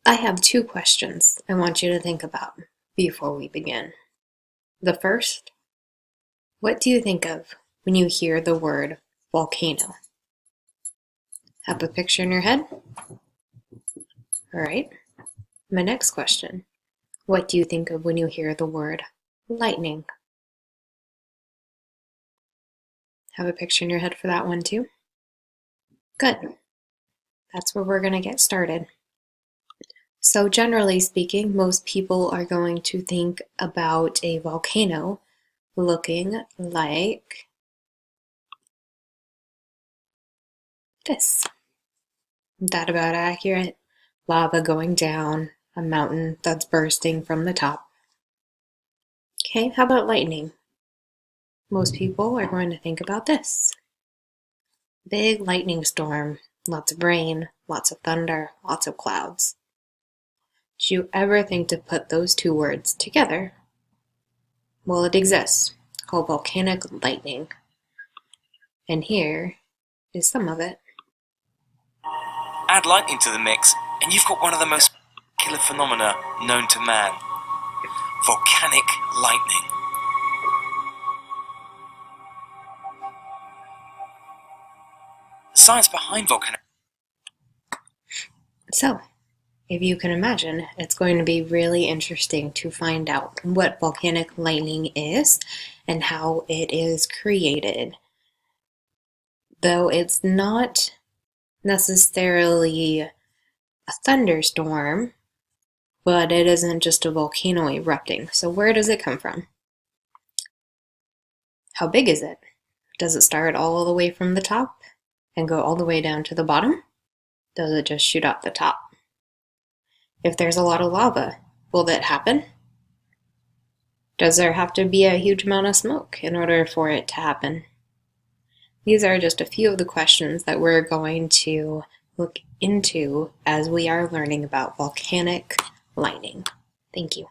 I have two questions I want you to think about before we begin. The first, what do you think of when you hear the word volcano? Have a picture in your head? All right. My next question, what do you think of when you hear the word lightning? Have a picture in your head for that one too? Good. That's where we're going to get started. So generally speaking, most people are going to think about a volcano looking like this. Is that about accurate? Lava going down, a mountain that's bursting from the top. Okay, how about lightning? Most people are going to think about this. Big lightning storm, lots of rain, lots of thunder, lots of clouds. Did you ever think to put those two words together? Well, it exists, called volcanic lightning. And here is some of it. Add lightning to the mix, and you've got one of the most killer phenomena known to man. Volcanic lightning. The science behind volcanic... So, if you can imagine, it's going to be really interesting to find out what volcanic lightning is and how it is created. Though it's not necessarily a thunderstorm, but it isn't just a volcano erupting. So where does it come from? How big is it? Does it start all the way from the top and go all the way down to the bottom? Does it just shoot up the top? If there's a lot of lava, will that happen? Does there have to be a huge amount of smoke in order for it to happen? These are just a few of the questions that we're going to look into as we are learning about volcanic lightning. Thank you.